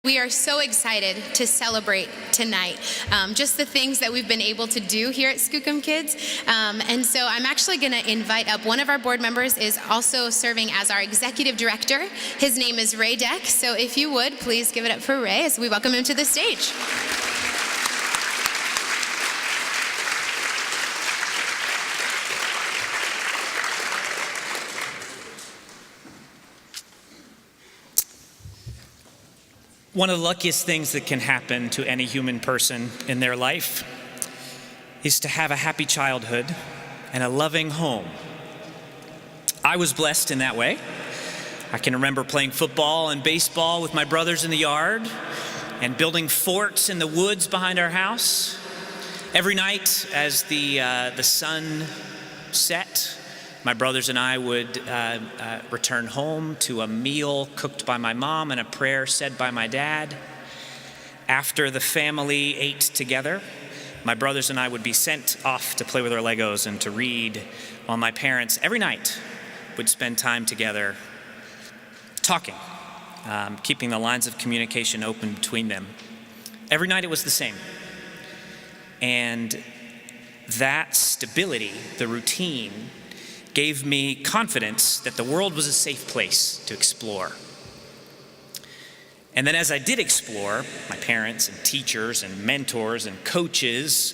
We are so excited to celebrate tonight, just the things that we've been able to do here at Skookum Kids. And so I'm actually going to invite up one of our board members is also serving as our executive director. His name is Ray Deck. So if you would, please give it up for Ray as we welcome him to the stage. One of the luckiest things that can happen to any human person in their life is to have a happy childhood and a loving home. I was blessed in that way. I can remember playing football and baseball with my brothers in the yard and building forts in the woods behind our house. Every night as the sun set, my brothers and I would return home to a meal cooked by my mom and a prayer said by my dad. After the family ate together, my brothers and I would be sent off to play with our Legos and to read, while my parents every night would spend time together talking, keeping the lines of communication open between them. Every night it was the same. And that stability, the routine, gave me confidence that the world was a safe place to explore. And then as I did explore, my parents and teachers and mentors and coaches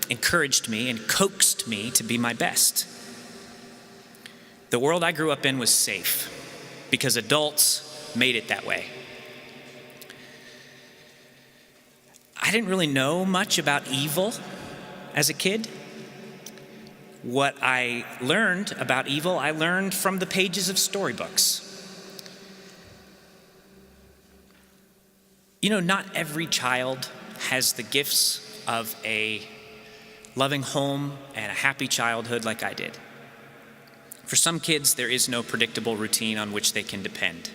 encouraged me and coaxed me to be my best. The world I grew up in was safe because adults made it that way. I didn't really know much about evil as a kid. What I learned about evil, I learned from the pages of storybooks. You know, not every child has the gifts of a loving home and a happy childhood like I did. For some kids, there is no predictable routine on which they can depend.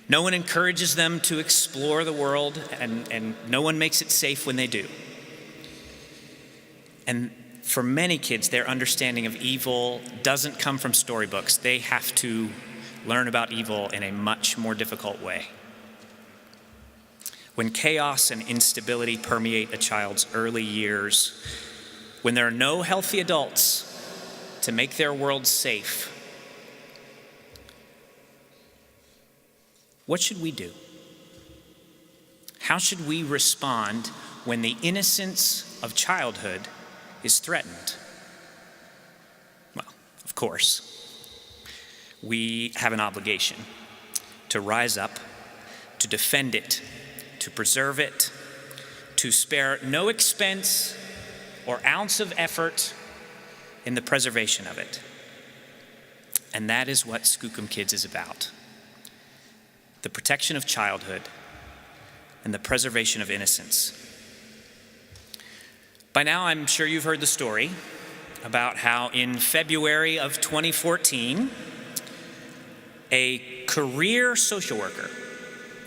No one encourages them to explore the world, and no one makes it safe when they do. And for many kids, their understanding of evil doesn't come from storybooks. They have to learn about evil in a much more difficult way. When chaos and instability permeate a child's early years, when there are no healthy adults to make their world safe, what should we do? How should we respond when the innocence of childhood is threatened? Well, of course, we have an obligation to rise up, to defend it, to preserve it, to spare no expense or ounce of effort in the preservation of it. And that is what Skookum Kids is about: the protection of childhood and the preservation of innocence. By now, I'm sure you've heard the story about how in February of 2014, a career social worker,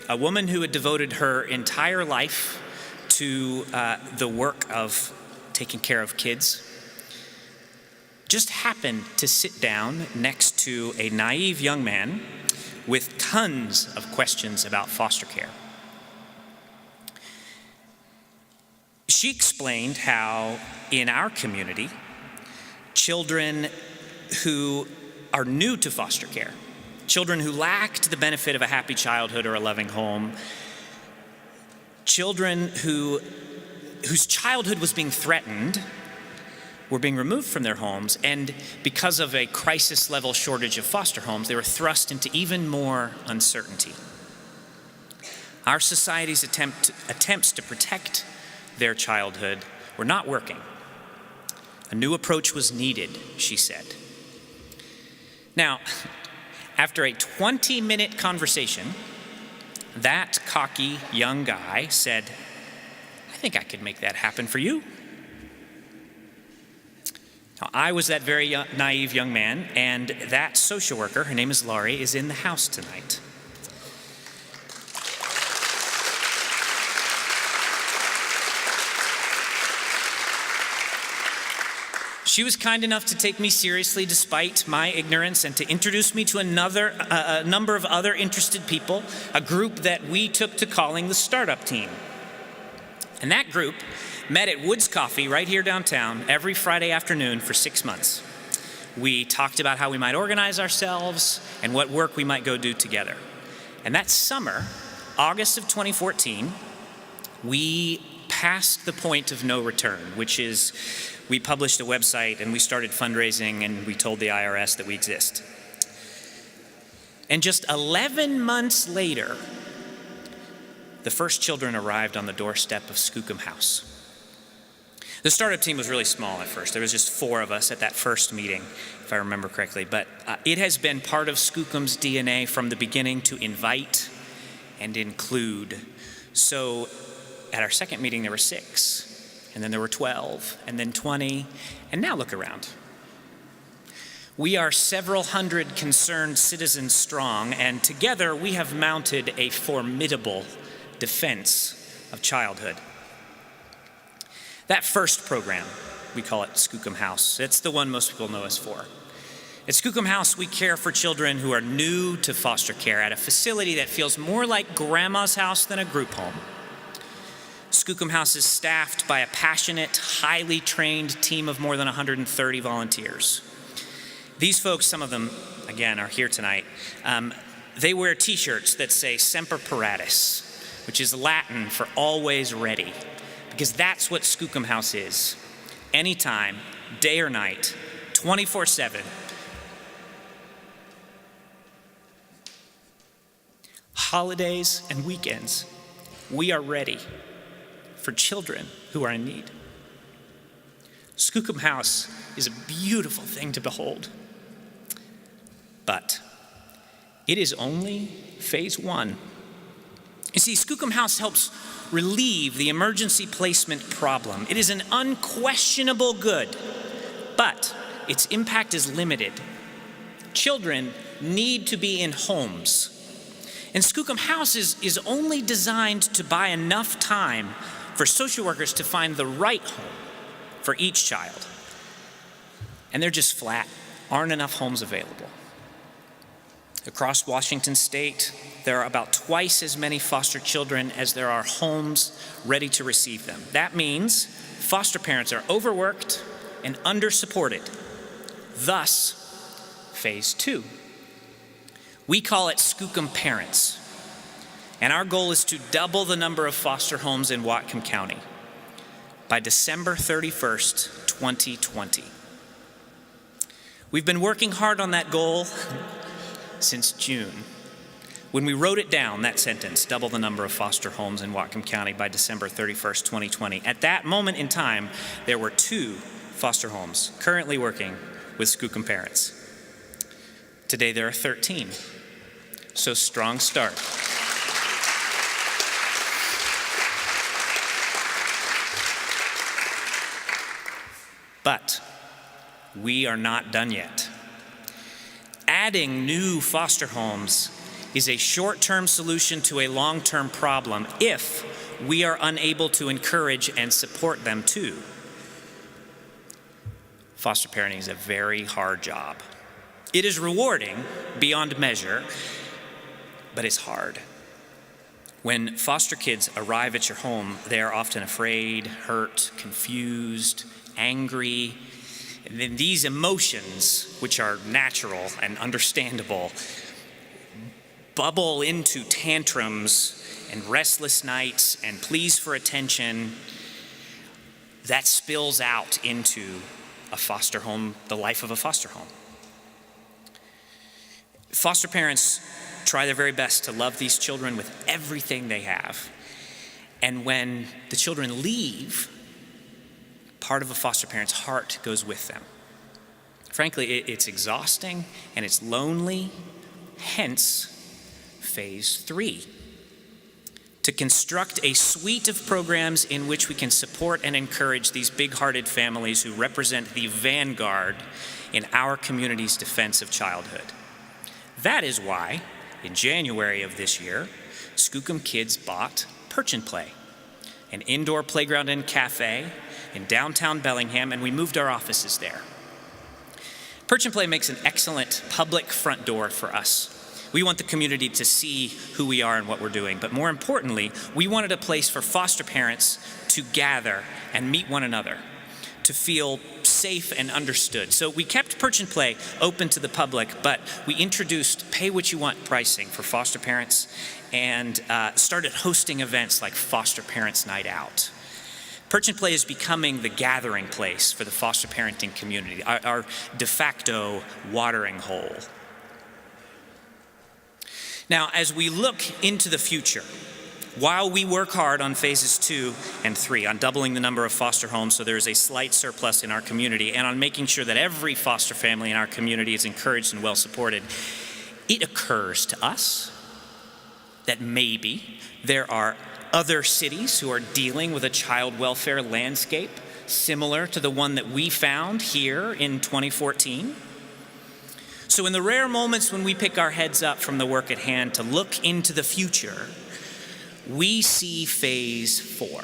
a woman who had devoted her entire life to the work of taking care of kids, just happened to sit down next to a naive young man with tons of questions about foster care. She explained how in our community, children who are new to foster care, children who lacked the benefit of a happy childhood or a loving home, children whose childhood was being threatened, were being removed from their homes, and because of a crisis-level shortage of foster homes, they were thrust into even more uncertainty. Our society's attempts to protect their childhood were not working. A new approach was needed, she said. Now, after a 20-minute conversation, that cocky young guy said, "I think I could make that happen for you." Now, I was that very naive young man, and that social worker, her name is Laurie, is in the house tonight. She was kind enough to take me seriously despite my ignorance and to introduce me to a number of other interested people, a group that we took to calling the Startup Team. And that group met at Woods Coffee right here downtown every Friday afternoon for 6 months. We talked about how we might organize ourselves and what work we might go do together. And that summer, August of 2014, we passed the point of no return, which is we published a website and we started fundraising and we told the IRS that we exist. And just 11 months later, the first children arrived on the doorstep of Skookum House. The startup team was really small at first. There was just 4 of us at that first meeting, if I remember correctly. But it has been part of Skookum's DNA from the beginning to invite and include. So at our second meeting, there were 6, and then there were 12, and then 20, and now look around. We are several hundred concerned citizens strong, and together we have mounted a formidable defense of childhood. That first program, we call it Skookum House. It's the one most people know us for. At Skookum House, we care for children who are new to foster care at a facility that feels more like grandma's house than a group home. Skookum House is staffed by a passionate, highly trained team of more than 130 volunteers. These folks, some of them, again, are here tonight. They wear t-shirts that say Semper Paratus, which is Latin for always ready, because that's what Skookum House is. Anytime, day or night, 24/7. Holidays and weekends, we are ready for children who are in need. Skookum House is a beautiful thing to behold, but it is only phase 1. You see, Skookum House helps relieve the emergency placement problem. It is an unquestionable good, but its impact is limited. Children need to be in homes. And Skookum House is only designed to buy enough time for social workers to find the right home for each child. And they're just flat, aren't enough homes available. Across Washington state, there are about twice as many foster children as there are homes ready to receive them. That means foster parents are overworked and undersupported. Thus, phase 2. We call it Skookum Parents. And our goal is to double the number of foster homes in Whatcom County by December 31st, 2020. We've been working hard on that goal since June. When we wrote it down, that sentence, double the number of foster homes in Whatcom County by December 31st, 2020, at that moment in time, there were 2 foster homes currently working with Skookum Parents. Today there are 13, so strong start. But we are not done yet. Adding new foster homes is a short-term solution to a long-term problem if we are unable to encourage and support them too. Foster parenting is a very hard job. It is rewarding beyond measure, but it's hard. When foster kids arrive at your home, they are often afraid, hurt, confused, angry. And then these emotions, which are natural and understandable, bubble into tantrums and restless nights and pleas for attention. That spills out into a foster home, the life of a foster home. Foster parents try their very best to love these children with everything they have. And when the children leave, part of a foster parent's heart goes with them. Frankly, it's exhausting and it's lonely, hence phase 3. To construct a suite of programs in which we can support and encourage these big-hearted families who represent the vanguard in our community's defense of childhood. That is why, in January of this year, Skookum Kids bought Perch and Play, an indoor playground and cafe in downtown Bellingham, and we moved our offices there. Perch and Play makes an excellent public front door for us. We want the community to see who we are and what we're doing, but more importantly, we wanted a place for foster parents to gather and meet one another, to feel safe and understood. So we kept Perch and Play open to the public, but we introduced pay what you want pricing for foster parents and started hosting events like Foster Parents Night Out. Perch and Play is becoming the gathering place for the foster parenting community, our de facto watering hole. Now, as we look into the future, while we work hard on phases 2 and 3, on doubling the number of foster homes so there is a slight surplus in our community, and on making sure that every foster family in our community is encouraged and well supported, it occurs to us that maybe there are other cities who are dealing with a child welfare landscape similar to the one that we found here in 2014. So in the rare moments when we pick our heads up from the work at hand to look into the future, we see phase 4,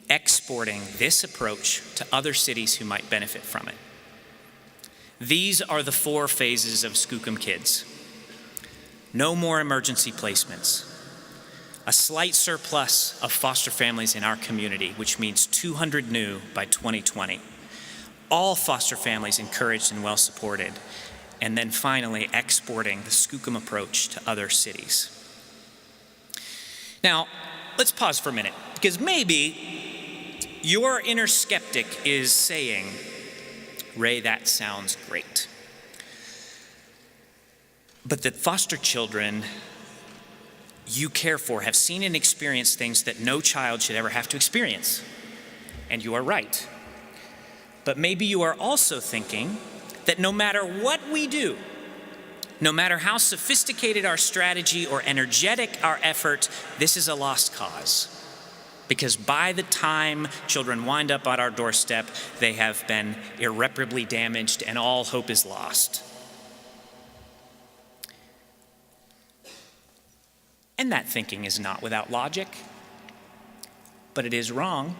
exporting this approach to other cities who might benefit from it. These are the 4 phases of Skookum Kids. No more emergency placements. A slight surplus of foster families in our community, which means 200 new by 2020. All foster families encouraged and well supported. And then finally, exporting the Skookum approach to other cities. Now, let's pause for a minute, because maybe your inner skeptic is saying, Ray, that sounds great. But the foster children you care for have seen and experienced things that no child should ever have to experience. And you are right. But maybe you are also thinking that no matter what we do, no matter how sophisticated our strategy or energetic our effort, this is a lost cause. Because by the time children wind up on our doorstep, they have been irreparably damaged and all hope is lost. And that thinking is not without logic, but it is wrong,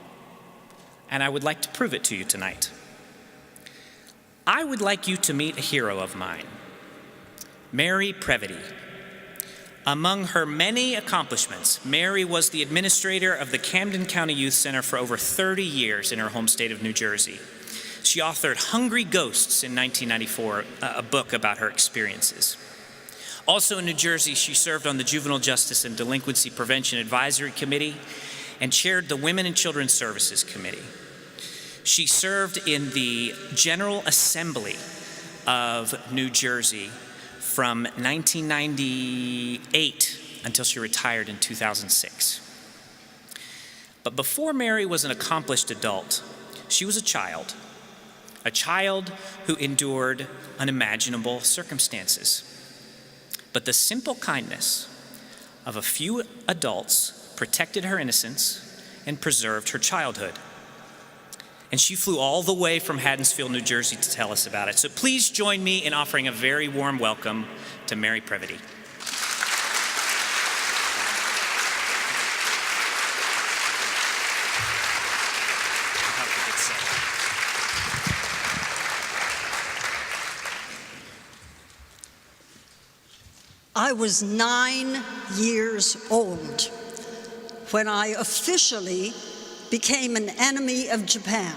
and I would like to prove it to you tonight. I would like you to meet a hero of mine, Mary Previte. Among her many accomplishments, Mary was the administrator of the Camden County Youth Center for over 30 years in her home state of New Jersey. She authored Hungry Ghosts in 1994, a book about her experiences. Also in New Jersey, she served on the Juvenile Justice and Delinquency Prevention Advisory Committee and chaired the Women and Children's Services Committee. She served in the General Assembly of New Jersey from 1998 until she retired in 2006. But before Mary was an accomplished adult, she was a child who endured unimaginable circumstances. But the simple kindness of a few adults protected her innocence and preserved her childhood. And she flew all the way from Haddonfield, New Jersey to tell us about it. So please join me in offering a very warm welcome to Mary Previte. I was 9 years old when I officially became an enemy of Japan.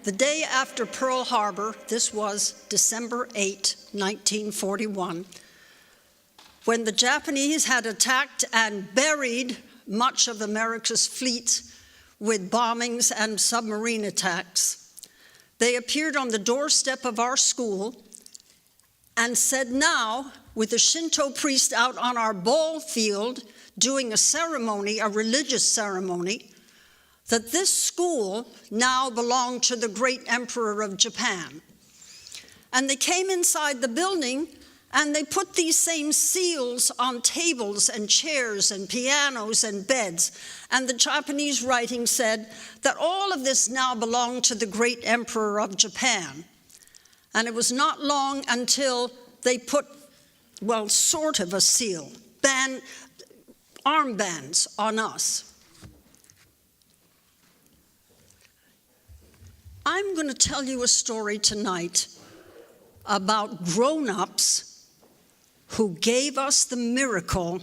The day after Pearl Harbor, this was December 8, 1941, when the Japanese had attacked and buried much of America's fleet with bombings and submarine attacks, they appeared on the doorstep of our school and said now, with a Shinto priest out on our ball field doing a ceremony, a religious ceremony, that this school now belonged to the great emperor of Japan. And they came inside the building and they put these same seals on tables and chairs and pianos and beds. And the Japanese writing said that all of this now belonged to the great emperor of Japan. And it was not long until they put, well, sort of a seal, armbands on us. I'm going to tell you a story tonight about grown-ups who gave us the miracle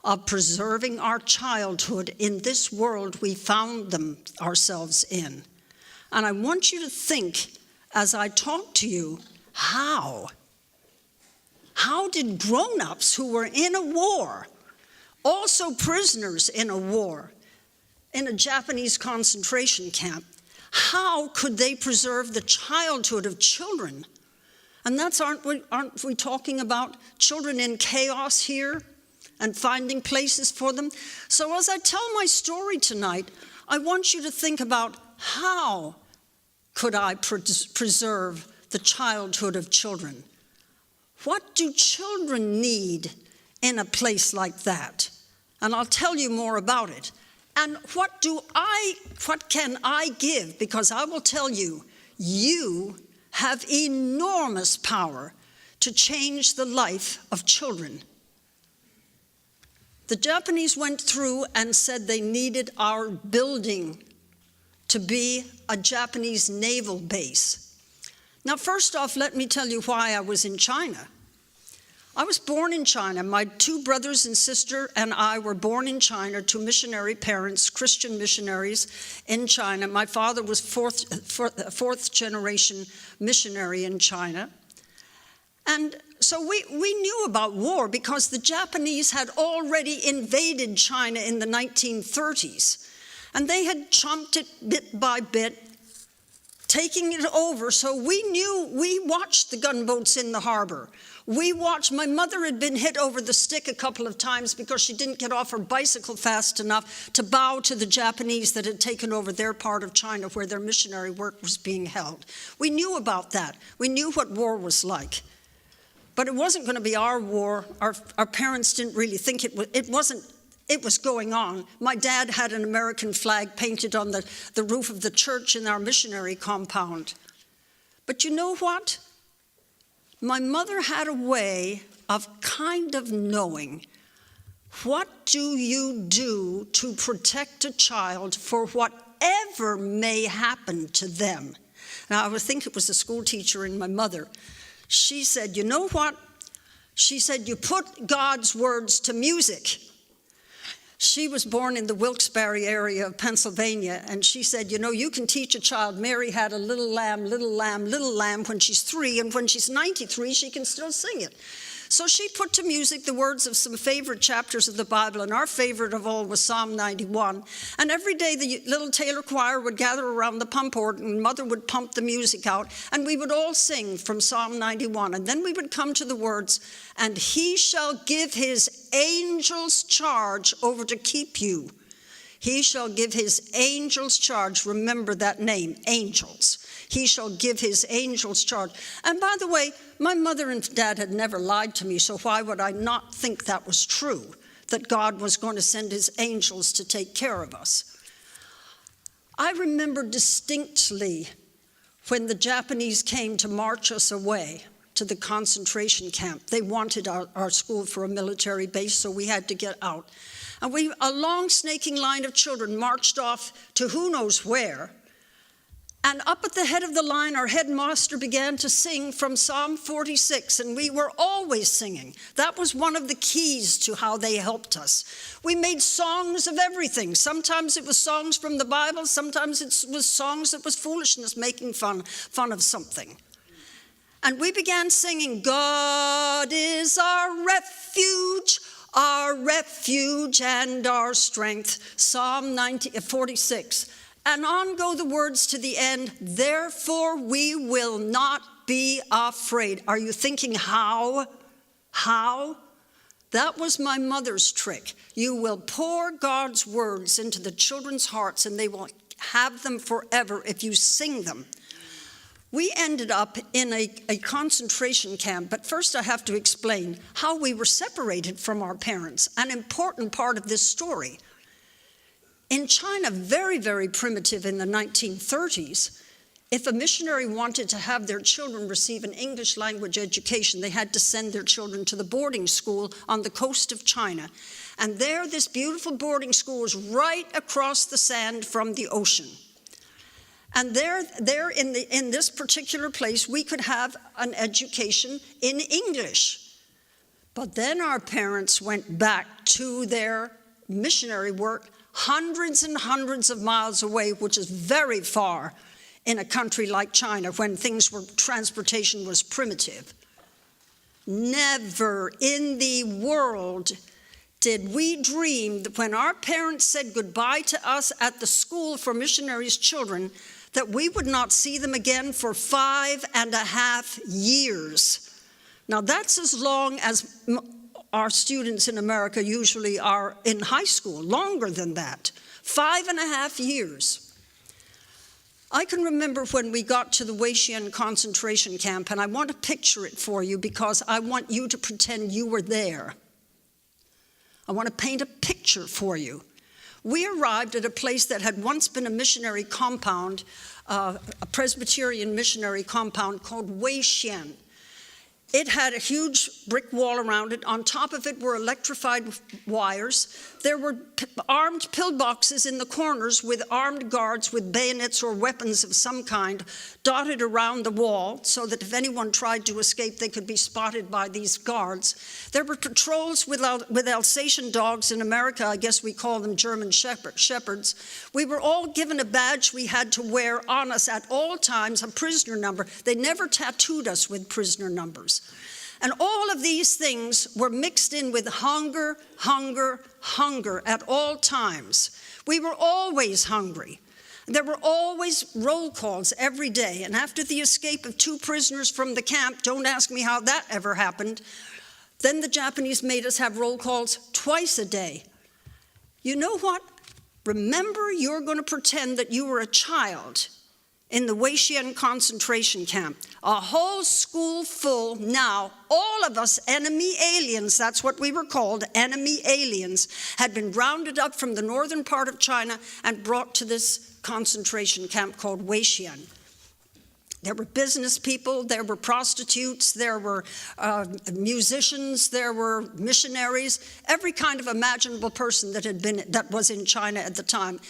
of preserving our childhood in this world we found ourselves in. And I want you to think, as I talk to you, how? How did grown-ups who were in a war, also prisoners in a war, in a Japanese concentration camp, how could they preserve the childhood of children? And aren't we talking about children in chaos here and finding places for them? So as I tell my story tonight, I want you to think about how could I preserve the childhood of children? What do children need in a place like that? And I'll tell you more about it. And what can I give? Because I will tell you, you have enormous power to change the life of children. The Japanese went through and said they needed our building to be a Japanese naval base. Now, first off, let me tell you why I was in China. I was born in China. My two brothers and sister and I were born in China to missionary parents, Christian missionaries in China. My father was fourth generation missionary in China. And so we knew about war because the Japanese had already invaded China in the 1930s. And they had chomped it bit by bit, taking it over. So we watched the gunboats in the harbor. My mother had been hit over the stick a couple of times because she didn't get off her bicycle fast enough to bow to the Japanese that had taken over their part of China where their missionary work was being held. We knew about that. We knew what war was like. But it wasn't going to be our war. Our parents didn't really think it was going on. My dad had an American flag painted on the roof of the church in our missionary compound. But you know what? My mother had a way of kind of knowing, what do you do to protect a child for whatever may happen to them? Now, I would think it was the school teacher and my mother. She said, you know what? She said, you put God's words to music. She was born in the Wilkes-Barre area of Pennsylvania, and she said, you know, you can teach a child. Mary had a little lamb, when she's 3, and when she's 93, she can still sing it. So she put to music the words of some favorite chapters of the Bible, and our favorite of all was Psalm 91. And every day the little Taylor choir would gather around the pump organ, and Mother would pump the music out, and we would all sing from Psalm 91. And then we would come to the words, and he shall give his angels charge over to keep you. He shall give his angels charge. Remember that name, angels. He shall give his angels charge. And by the way, my mother and dad had never lied to me, so why would I not think that was true, that God was going to send his angels to take care of us? I remember distinctly when the Japanese came to march us away to the concentration camp. They wanted our school for a military base, so we had to get out. And a long snaking line of children marched off to who knows where. And up at the head of the line, our headmaster began to sing from Psalm 46, and we were always singing. That was one of the keys to how they helped us. We made songs of everything. Sometimes it was songs from the Bible, sometimes it was songs that was foolishness, making fun of something. And we began singing, God is our refuge and our strength, Psalm 46. And on go the words to the end, therefore we will not be afraid. Are you thinking how? How? That was my mother's trick. You will pour God's words into the children's hearts and they will have them forever if you sing them. We ended up in a concentration camp, but first I have to explain how we were separated from our parents, an important part of this story. In China, very, very primitive in the 1930s, if a missionary wanted to have their children receive an English language education, they had to send their children to the boarding school on the coast of China. And there, this beautiful boarding school was right across the sand from the ocean. And there in this particular place, we could have an education in English. But then our parents went back to their missionary work hundreds and hundreds of miles away, which is very far in a country like China when transportation was primitive. Never in the world did we dream that when our parents said goodbye to us at the school for missionaries' children, that we would not see them again for 5.5 years. Now that's as long as our students in America usually are in high school, longer than that, 5.5 years. I can remember when we got to the Weishan concentration camp, and I want to picture it for you because I want you to pretend you were there. I want to paint a picture for you. We arrived at a place that had once been a missionary compound, a Presbyterian missionary compound called Weishan. It had a huge brick wall around it. On top of it were electrified wires. There were armed pillboxes in the corners with armed guards with bayonets or weapons of some kind dotted around the wall so that if anyone tried to escape, they could be spotted by these guards. There were patrols with Alsatian dogs. In America, I guess we call them German shepherds. We were all given a badge we had to wear on us at all times, a prisoner number. They never tattooed us with prisoner numbers. And all of these things were mixed in with hunger, hunger, hunger at all times. We were always hungry. There were always roll calls every day. And after the escape of 2 prisoners from the camp, don't ask me how that ever happened, then the Japanese made us have roll calls twice a day. You know what? Remember, you're going to pretend that you were a child in the Weishan concentration camp. A whole school full, now all of us enemy aliens, that's what we were called, enemy aliens, had been rounded up from the northern part of China and brought to this concentration camp called Weishan. There were business people, there were prostitutes, there were musicians, there were missionaries, every kind of imaginable person that was in China at the time,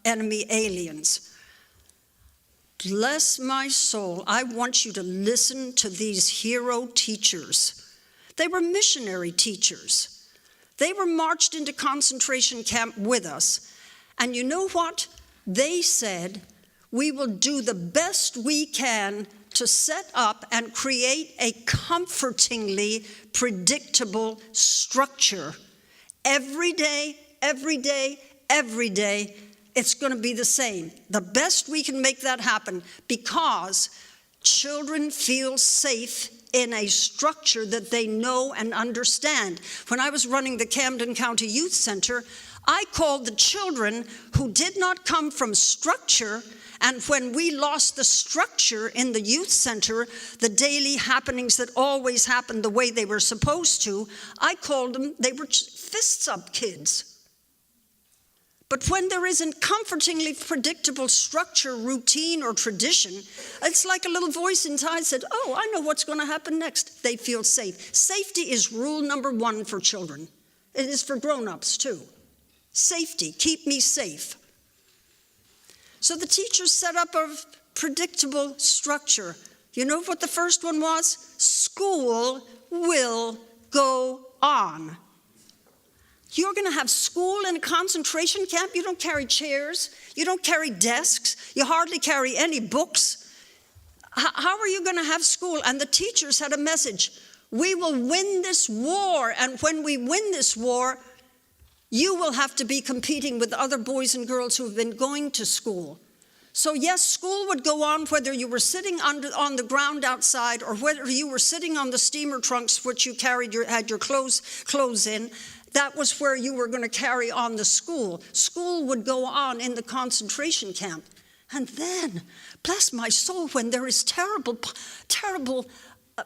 enemy aliens. Bless my soul, I want you to listen to these hero teachers. They were missionary teachers. They were marched into concentration camp with us. And you know what? They said, we will do the best we can to set up and create a comfortingly predictable structure. Every day, every day, every day, it's going to be the same. The best we can make that happen because children feel safe in a structure that they know and understand. When I was running the Camden County Youth Center, I called the children who did not come from structure, and when we lost the structure in the youth center, the daily happenings that always happened the way they were supposed to, I called them, they were fists up kids. But when there isn't comfortingly predictable structure, routine, or tradition, it's like a little voice inside said, oh, I know what's going to happen next. They feel safe. Safety is rule number 1 for children. It is for grown-ups, too. Safety, keep me safe. So the teachers set up a predictable structure. You know what the first one was? School will go on. You're going to have school in a concentration camp? You don't carry chairs. You don't carry desks. You hardly carry any books. How are you going to have school? And the teachers had a message. We will win this war. And when we win this war, you will have to be competing with other boys and girls who have been going to school. So yes, school would go on whether you were sitting on the ground outside or whether you were sitting on the steamer trunks which you had your clothes in. That was where you were going to carry on the school. School would go on in the concentration camp. And then, bless my soul, when there is terrible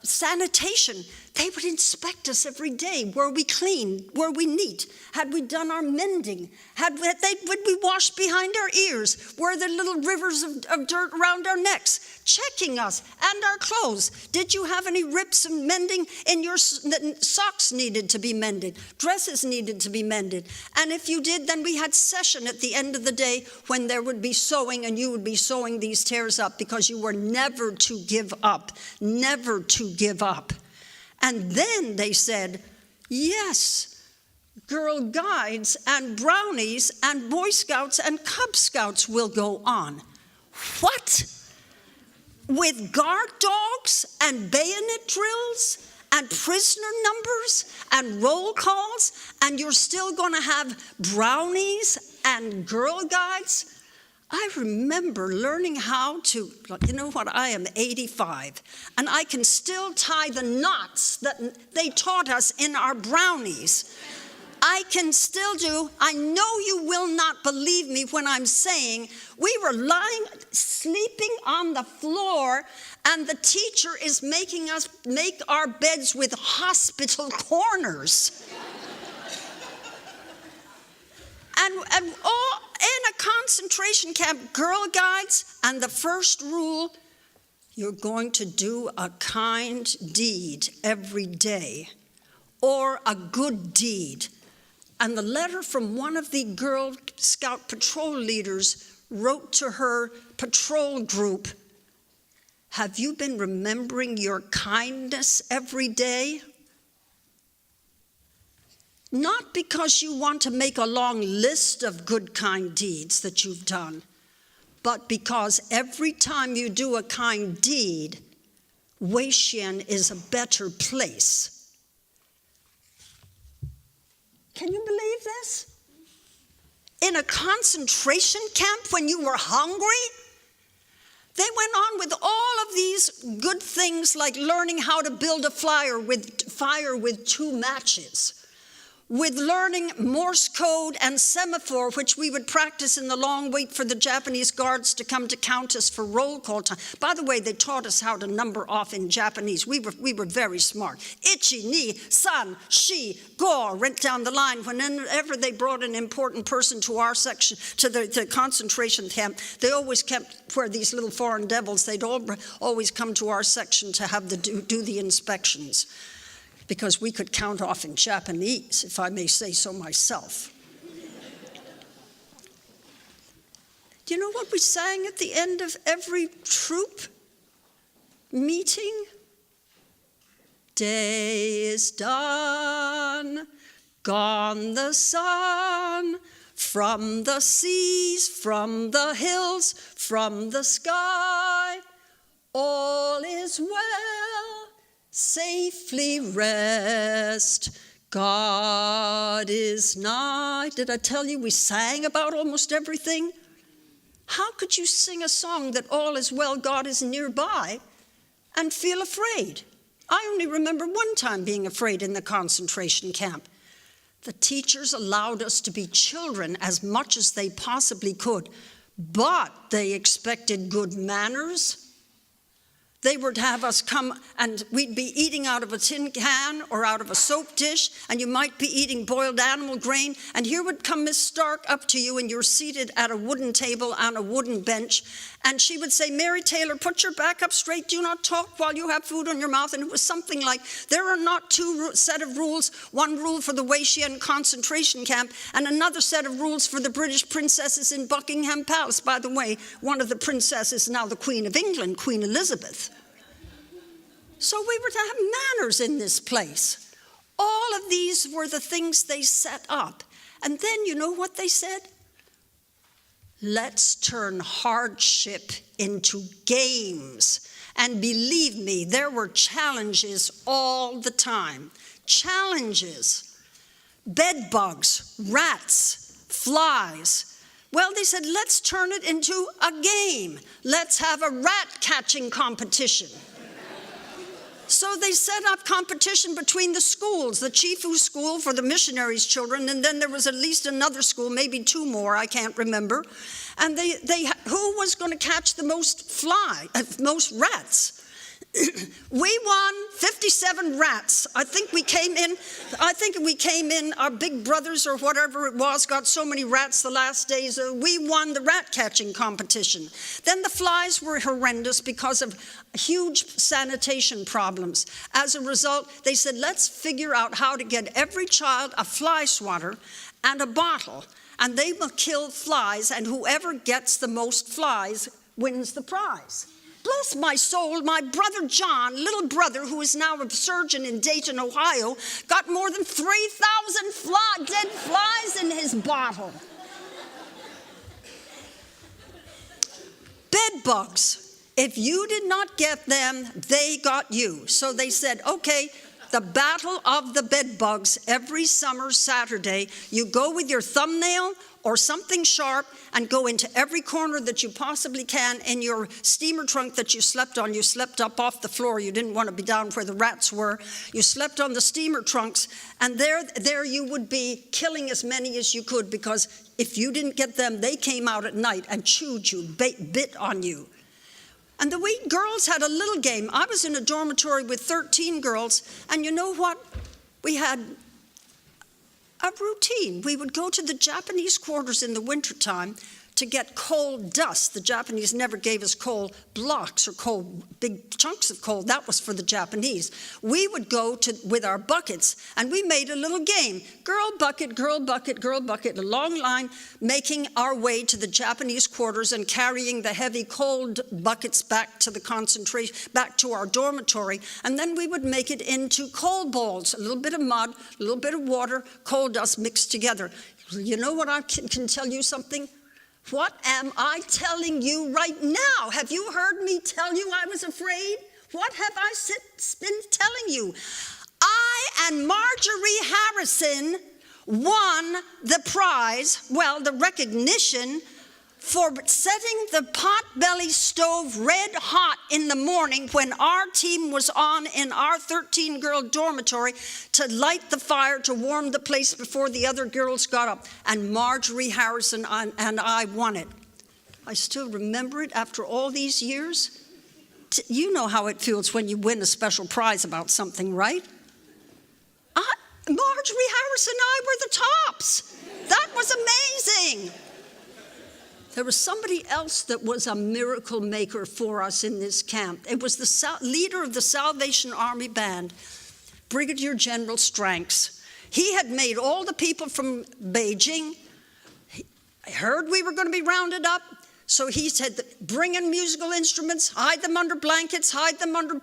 sanitation. They would inspect us every day. Were we clean? Were we neat? Had we done our mending? Would we wash behind our ears? Were there little rivers of dirt around our necks? Checking us and our clothes. Did you have any rips and mending in your socks? Needed to be mended. Dresses needed to be mended. And if you did, then we had session at the end of the day when there would be sewing, and you would be sewing these tears up, because you were never to give up. Never to give up. And then they said, yes, Girl Guides and Brownies and Boy Scouts and Cub Scouts will go on. What? With guard dogs and bayonet drills and prisoner numbers and roll calls, and you're still going to have Brownies and Girl Guides? I remember learning how to, you know what, I am 85, and I can still tie the knots that they taught us in our Brownies. I can still do. I know you will not believe me when I'm saying we were sleeping on the floor, and the teacher is making us make our beds with hospital corners. And all in a concentration camp, Girl Guides, and the first rule, you're going to do a kind deed every day, or a good deed. And the letter from one of the Girl Scout patrol leaders wrote to her patrol group, have you been remembering your kindness every day? Not because you want to make a long list of good, kind deeds that you've done, but because every time you do a kind deed, Waishien is a better place. Can you believe this? In a concentration camp when you were hungry? They went on with all of these good things, like learning how to build a fire with 2 matches. With learning Morse code and semaphore, which we would practice in the long wait for the Japanese guards to come to count us for roll call time. By the way, they taught us how to number off in Japanese. We were very smart. Ichi, ni, san, shi, go, went down the line. Whenever they brought an important person to our section, to the concentration camp, they always kept where these little foreign devils, they'd always come to our section to have do the inspections, because we could count off in Japanese, if I may say so myself. Do you know what we sang at the end of every troop meeting? Day is done, gone the sun, from the seas, from the hills, from the sky, all is well. Safely rest, God is nigh. Did I tell you we sang about almost everything? How could you sing a song that all is well, God is nearby, and feel afraid? I only remember one time being afraid in the concentration camp. The teachers allowed us to be children as much as they possibly could, but they expected good manners. They would have us come, and we'd be eating out of a tin can or out of a soap dish, and you might be eating boiled animal grain, and here would come Miss Stark up to you, and you're seated at a wooden table on a wooden bench, and she would say, Mary Taylor, put your back up straight, do not talk while you have food on your mouth. And it was something like, there are not 2 set of rules, one rule for the Waishien concentration camp, and another set of rules for the British princesses in Buckingham Palace. By the way, one of the princesses is now the Queen of England, Queen Elizabeth. So we were to have manners in this place. All of these were the things they set up. And then you know what they said? Let's turn hardship into games. And believe me, there were challenges all the time. Challenges. Bed bugs, rats, flies. Well, they said, let's turn it into a game. Let's have a rat catching competition. So they set up competition between the schools, the Chifu school for the missionaries' children, and then there was at least another school, maybe 2 more, I can't remember. And who was going to catch the most rats? We won 57 rats. I think we came in, our big brothers or whatever it was, got so many rats the last days. We won the rat catching competition. Then the flies were horrendous because of huge sanitation problems. As a result, they said, let's figure out how to get every child a fly swatter and a bottle, and they will kill flies, and whoever gets the most flies wins the prize. Bless my soul, my brother John, little brother, who is now a surgeon in Dayton, Ohio, got more than 3,000 dead flies in his bottle. Bed bugs. If you did not get them, they got you. So they said, okay, the battle of the bed bugs every summer Saturday. You go with your thumbnail or something sharp and go into every corner that you possibly can in your steamer trunk that you slept on. You slept up off the floor. You didn't want to be down where the rats were. You slept on the steamer trunks, and there you would be killing as many as you could, because if you didn't get them, they came out at night and chewed you, bit on you. And the wee girls had a little game. I was in a dormitory with 13 girls, and you know what? We had a routine. We would go to the Japanese quarters in the wintertime to get coal dust. The Japanese never gave us coal blocks or coal, big chunks of coal. That was for the Japanese. We would go with our buckets, and we made a little game. Girl bucket, girl bucket, girl bucket, a long line, making our way to the Japanese quarters and carrying the heavy coal buckets back to the concentration, back to our dormitory. And then we would make it into coal balls, a little bit of mud, a little bit of water, coal dust mixed together. You know what, I can tell you something? What am I telling you right now? Have you heard me tell you I was afraid? What have I been telling you? I and Marjorie Harrison won the prize, well, the recognition, for setting the potbelly stove red hot in the morning when our team was on in our 13-girl dormitory to light the fire to warm the place before the other girls got up. And Marjorie Harrison and I won it. I still remember it after all these years. You know how it feels when you win a special prize about something, right? Marjorie Harrison and I were the tops. That was amazing. There was somebody else that was a miracle maker for us in this camp. It was the leader of the Salvation Army Band, Brigadier General Stranks. He had made all the people from Beijing. I heard we were going to be rounded up, so he said, bring in musical instruments, hide them under blankets, hide them under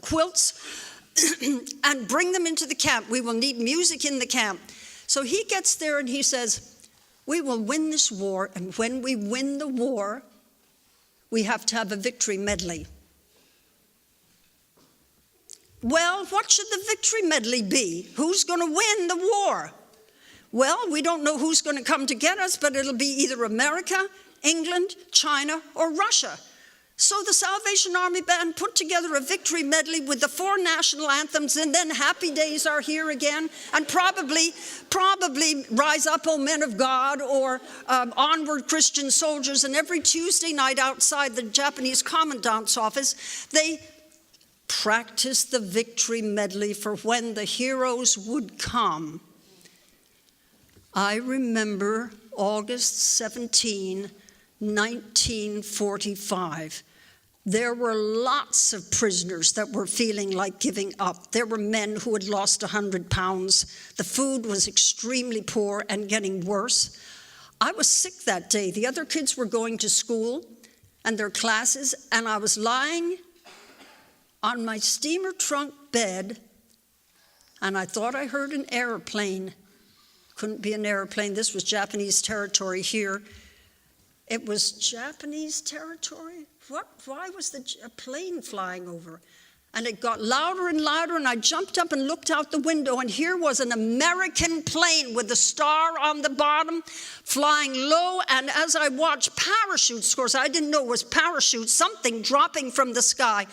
quilts, and bring them into the camp. We will need music in the camp. So he gets there and he says, we will win this war, and when we win the war, we have to have a victory medley. Well, what should the victory medley be? Who's going to win the war? Well, we don't know who's going to come to get us, but it'll be either America, England, China, or Russia. So the Salvation Army Band put together a victory medley with the 4 national anthems, and then Happy Days Are Here Again, and probably Rise Up, O Men of God, or Onward Christian Soldiers. And every Tuesday night outside the Japanese commandant's office, they practiced the victory medley for when the heroes would come. I remember August 17, 1945. There were lots of prisoners that were feeling like giving up. There were men who had lost 100 pounds. The food was extremely poor and getting worse. I was sick that day. The other kids were going to school and their classes, and I was lying on my steamer trunk bed, and I thought I heard an airplane. Couldn't be an airplane. This was Japanese territory here. It was Japanese territory? Why was a plane flying over? And it got louder and louder, and I jumped up and looked out the window, and here was an American plane with a star on the bottom, flying low, and as I watched, parachutes, of course, I didn't know it was parachutes, something dropping from the sky.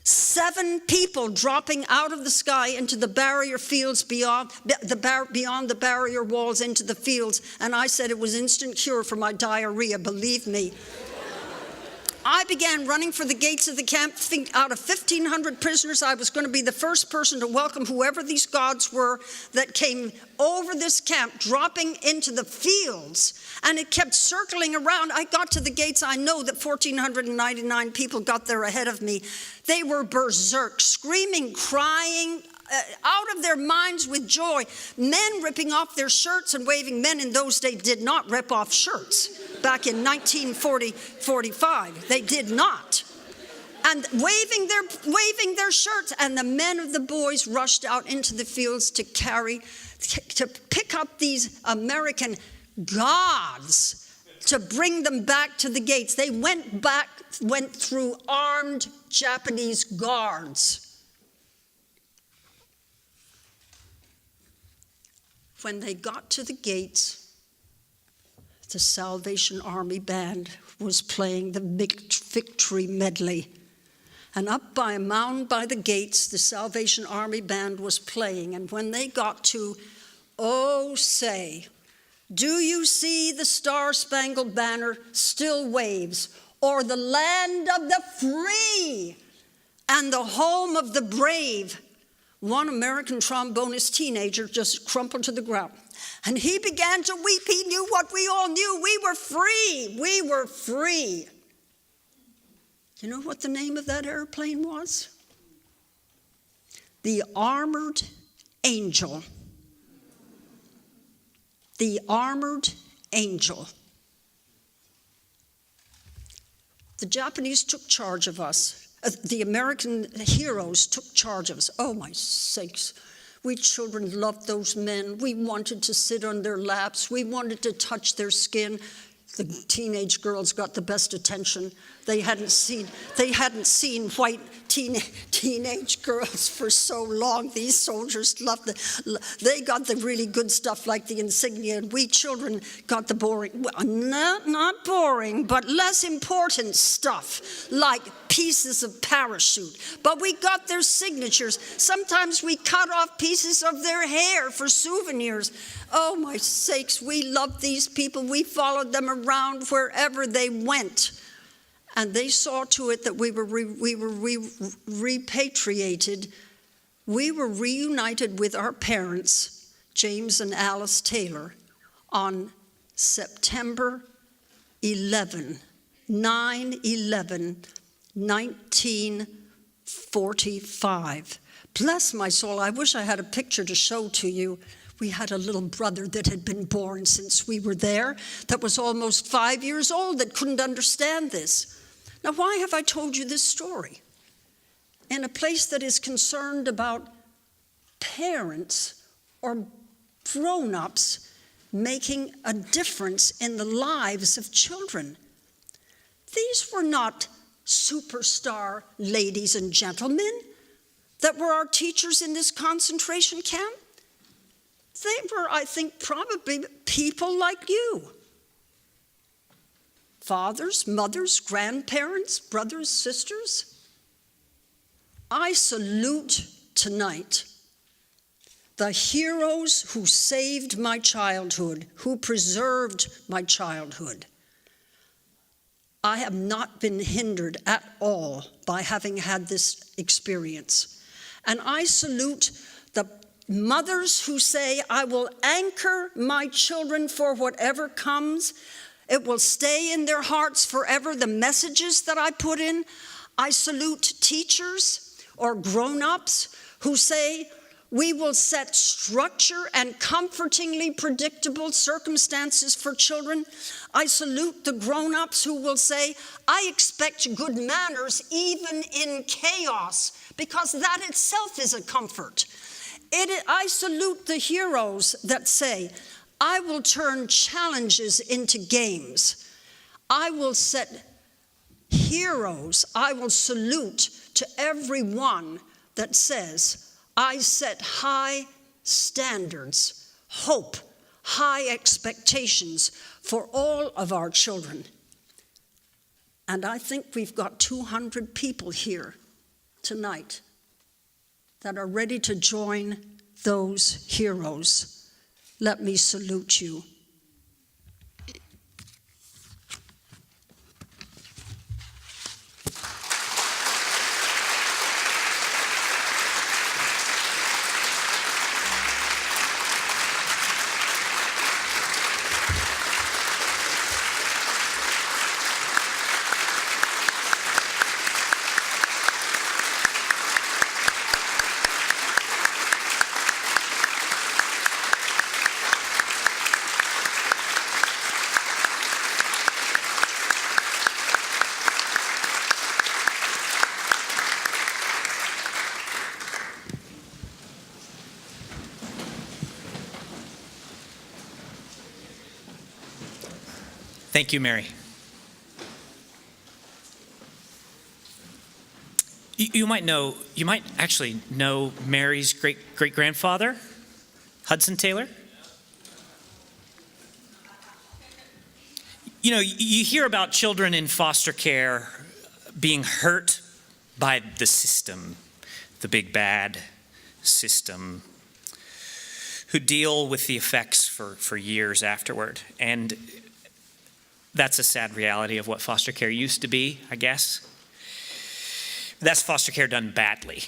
7 people dropping out of the sky into the barrier fields beyond the barrier walls into the fields. And I said it was instant cure for my diarrhea, believe me. I began running for the gates of the camp. Out of 1,500 prisoners, I was going to be the first person to welcome whoever these gods were that came over this camp, dropping into the fields. And it kept circling around. I got to the gates. I know that 1,499 people got there ahead of me. They were berserk, screaming, crying, out of their minds with joy. Men ripping off their shirts and waving. Men in those days did not rip off shirts. Back in 1945, they did not. And waving their shirts, and the men of the boys rushed out into the fields to pick up these American gods, to bring them back to the gates. They went through armed Japanese guards. When they got to the gates, the Salvation Army band was playing the victory medley. And up by a mound by the gates, the Salvation Army band was playing. And when they got to, "Oh, say, do you see the Star-Spangled Banner still waves, or the land of the free and the home of the brave?" One American trombonist teenager just crumpled to the ground. And he began to weep. He knew what we all knew. We were free. We were free. You know what the name of that airplane was? The Armored Angel. The Armored Angel. The Japanese took charge of us. The American heroes took charge of us. Oh, my sakes. We children loved those men. We wanted to sit on their laps. We wanted to touch their skin. The teenage girls got the best attention. They hadn't seen white teenage girls for so long. These soldiers loved they got the really good stuff like the insignia, and we children got the boring, well, not boring, but less important stuff like pieces of parachute. But we got their signatures. Sometimes we cut off pieces of their hair for souvenirs. Oh, my sakes, we loved these people. We followed them around wherever they went. And they saw to it that we were repatriated. We were reunited with our parents, James and Alice Taylor, on September 9/11/1945. Bless my soul, I wish I had a picture to show to you. We had a little brother that had been born since we were there that was almost 5 years old that couldn't understand this. Now, why have I told you this story? In a place that is concerned about parents or grown-ups making a difference in the lives of children. These were not superstar ladies and gentlemen that were our teachers in this concentration camp. They were, I think, probably people like you. Fathers, mothers, grandparents, brothers, sisters. I salute tonight the heroes who saved my childhood, who preserved my childhood. I have not been hindered at all by having had this experience. And I salute the mothers who say, I will anchor my children for whatever comes. It will stay in their hearts forever, the messages that I put in. I salute teachers or grown-ups who say, we will set structure and comfortingly predictable circumstances for children. I salute the grown-ups who will say, I expect good manners even in chaos, because that itself is a comfort. I salute the heroes that say, I will turn challenges into games. I will set heroes, I will salute to everyone that says, I set high standards, hope, high expectations for all of our children. And I think we've got 200 people here tonight that are ready to join those heroes. Let me salute you. Thank you, Mary. You might actually know Mary's great-grandfather, Hudson Taylor. You know, you hear about children in foster care being hurt by the system, the big bad system, who deal with the effects for years afterward. And that's a sad reality of what foster care used to be, I guess. That's foster care done badly.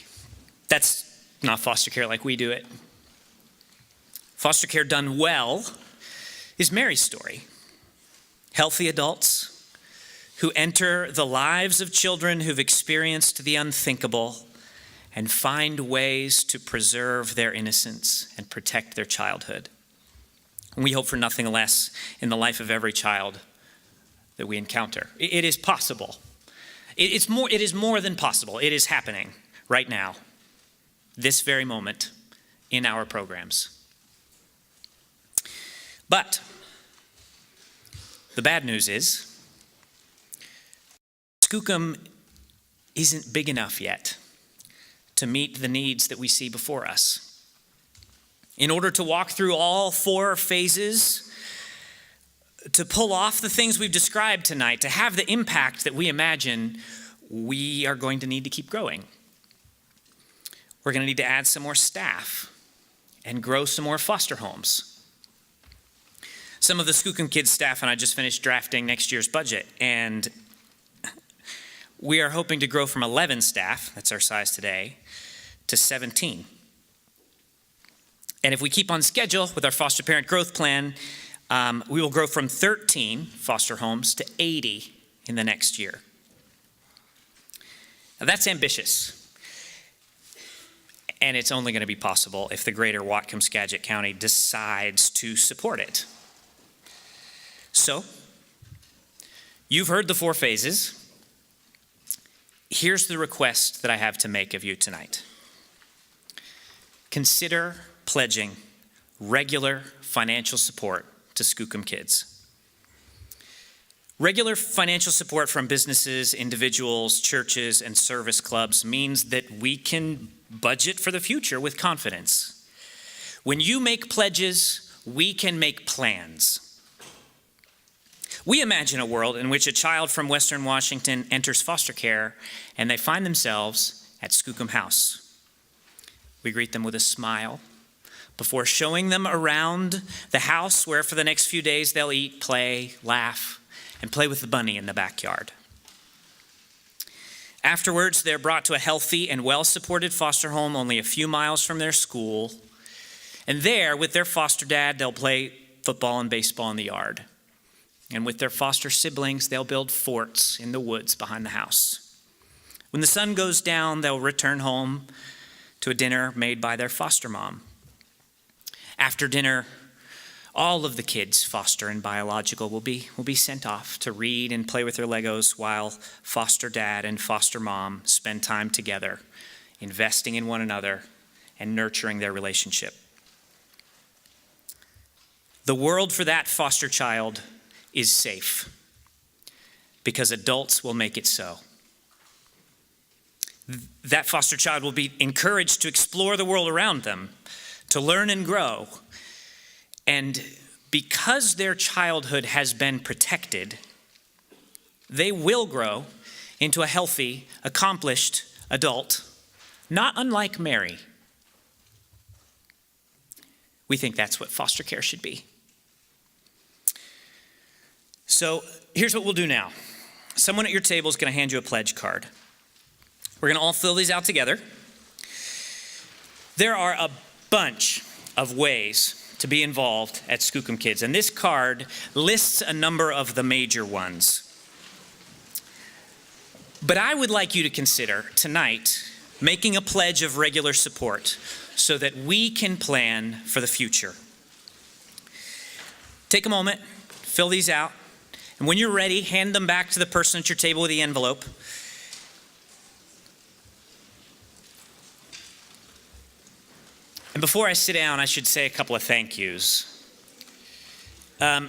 That's not foster care like we do it. Foster care done well is Mary's story. Healthy adults who enter the lives of children who've experienced the unthinkable and find ways to preserve their innocence and protect their childhood. And we hope for nothing less in the life of every child that we encounter. It is possible. It is more than possible. It is happening right now, this very moment, in our programs. But the bad news is, Skookum isn't big enough yet to meet the needs that we see before us. In order to walk through all 4 phases, to pull off the things we've described tonight, to have the impact that we imagine, we are going to need to keep growing. We're going to need to add some more staff and grow some more foster homes. Some of the Skookum Kids staff and I just finished drafting next year's budget, and we are hoping to grow from 11 staff, that's our size today, to 17. And if we keep on schedule with our foster parent growth plan, we will grow from 13 foster homes to 80 in the next year. Now that's ambitious. And it's only going to be possible if the greater Whatcom-Skagit County decides to support it. So, you've heard the 4 phases. Here's the request that I have to make of you tonight. Consider pledging regular financial support to Skookum Kids. Regular financial support from businesses, individuals, churches, and service clubs means that we can budget for the future with confidence. When you make pledges, we can make plans. We imagine a world in which a child from Western Washington enters foster care and they find themselves at Skookum House. We greet them with a smile before showing them around the house where for the next few days they'll eat, play, laugh, and play with the bunny in the backyard. Afterwards, they're brought to a healthy and well-supported foster home only a few miles from their school. And there, with their foster dad, they'll play football and baseball in the yard. And with their foster siblings, they'll build forts in the woods behind the house. When the sun goes down, they'll return home to a dinner made by their foster mom. After dinner, all of the kids, foster and biological, will be sent off to read and play with their Legos while foster dad and foster mom spend time together, investing in one another and nurturing their relationship. The world for that foster child is safe because adults will make it so. That foster child will be encouraged to explore the world around them, to learn and grow. And because their childhood has been protected, they will grow into a healthy, accomplished adult, not unlike Mary. We think that's what foster care should be. So here's what we'll do now. Someone at your table is going to hand you a pledge card. We're going to all fill these out together. There are a bunch of ways to be involved at Skookum Kids, and this card lists a number of the major ones. But I would like you to consider tonight making a pledge of regular support so that we can plan for the future. Take a moment, fill these out, and when you're ready, hand them back to the person at your table with the envelope. And before I sit down, I should say a couple of thank yous.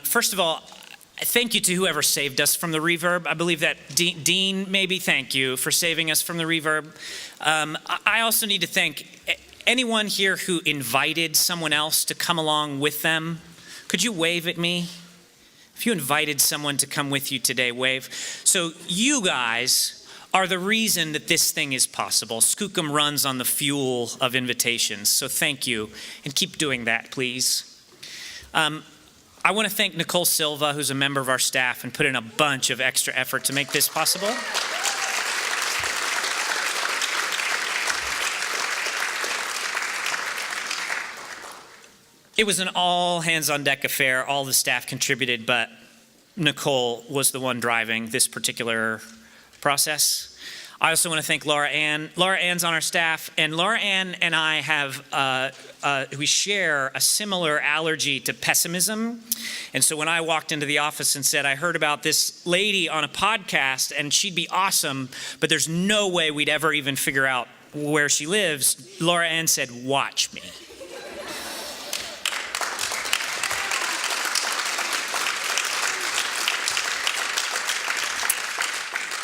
First of all, Thank you to whoever saved us from the reverb. I believe that Dean, maybe, thank you for saving us from the reverb. I also need to thank anyone here who invited someone else to come along with them. Could you wave at me? If you invited someone to come with you today, wave. So you guys are the reason that this thing is possible. Skookum runs on the fuel of invitations. So thank you, and keep doing that, please. I want to thank Nichole Silva, who's a member of our staff and put in a bunch of extra effort to make this possible. It was an all hands on deck affair. All the staff contributed, but Nichole was the one driving this particular process. I also want to thank Laura Ann. Laura Ann's on our staff, and Laura Ann and I we share a similar allergy to pessimism. And so when I walked into the office and said, I heard about this lady on a podcast and she'd be awesome, but there's no way we'd ever even figure out where she lives, Laura Ann said, watch me.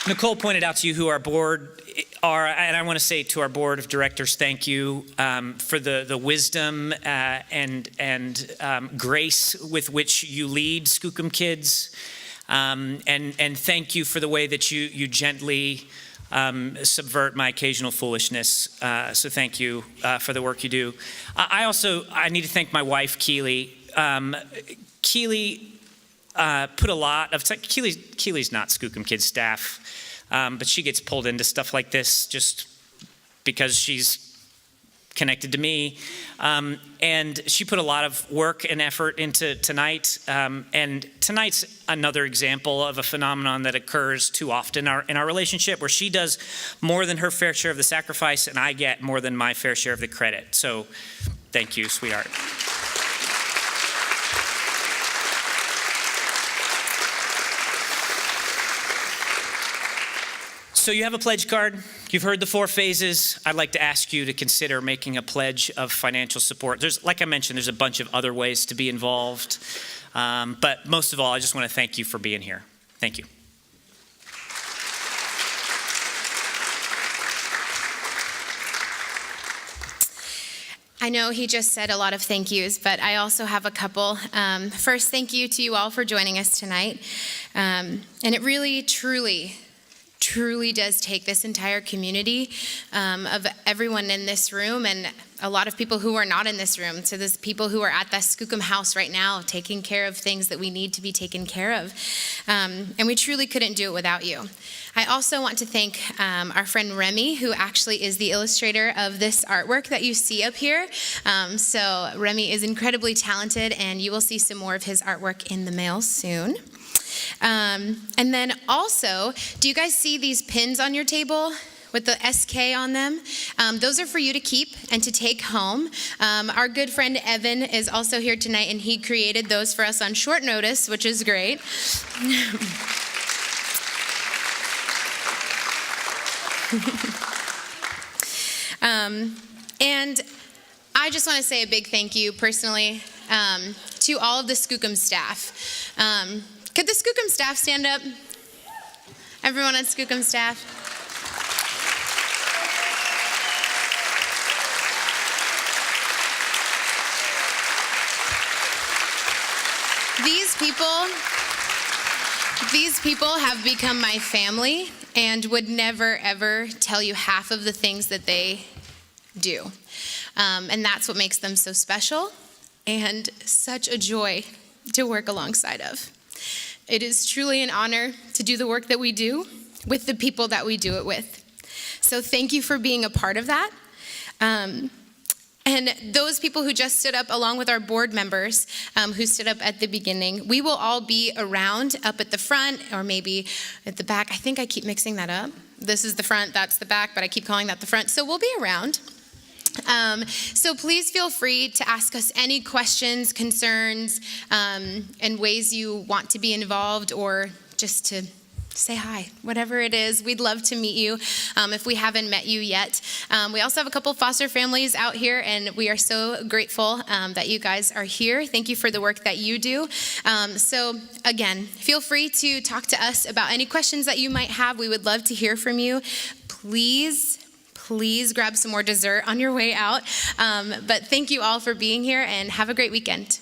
Nichole pointed out to you who our board are, and I want to say to our board of directors, thank you for the wisdom and grace with which you lead Skookum Kids, and thank you for the way that you gently subvert my occasional foolishness. So thank you for the work you do. I need to thank my wife, Keely. Keely put a lot of Keely's not Skookum Kids staff, but she gets pulled into stuff like this just because she's connected to me, and she put a lot of work and effort into tonight, and tonight's another example of a phenomenon that occurs too often in our relationship, where she does more than her fair share of the sacrifice and I get more than my fair share of the credit. So thank you, sweetheart. So you have a pledge card. You've heard the 4 phases. I'd like to ask you to consider making a pledge of financial support. Like I mentioned, there's a bunch of other ways to be involved. But most of all, I just want to thank you for being here. Thank you. I know he just said a lot of thank yous, but I also have a couple. First, thank you to you all for joining us tonight. And it really, truly does take this entire community of everyone in this room and a lot of people who are not in this room. So there's people who are at the Skookum house right now taking care of things that we need to be taken care of. And we truly couldn't do it without you. I also want to thank our friend Remy, who actually is the illustrator of this artwork that you see up here. So Remy is incredibly talented, and you will see some more of his artwork in the mail soon. And then also, do you guys see these pins on your table with the SK on them? Those are for you to keep and to take home. Our good friend Evan is also here tonight, and he created those for us on short notice, which is great. And I just want to say a big thank you personally to all of the Skookum staff. Could the Skookum staff stand up? Everyone on Skookum staff? These people have become my family and would never, ever tell you half of the things that they do. And that's what makes them so special and such a joy to work alongside of. It is truly an honor to do the work that we do with the people that we do it with. So thank you for being a part of that. And those people who just stood up, along with our board members who stood up at the beginning, we will all be around up at the front or maybe at the back. I think I keep mixing that up. This is the front, that's the back, but I keep calling that the front. So we'll be around. So please feel free to ask us any questions, concerns, and ways you want to be involved, or just to say hi, whatever it is. We'd love to meet you if we haven't met you yet. We also have a couple foster families out here, and we are so grateful that you guys are here. Thank you for the work that you do. So again, feel free to talk to us about any questions that you might have. We would love to hear from you. Please grab some more dessert on your way out. But thank you all for being here, and have a great weekend.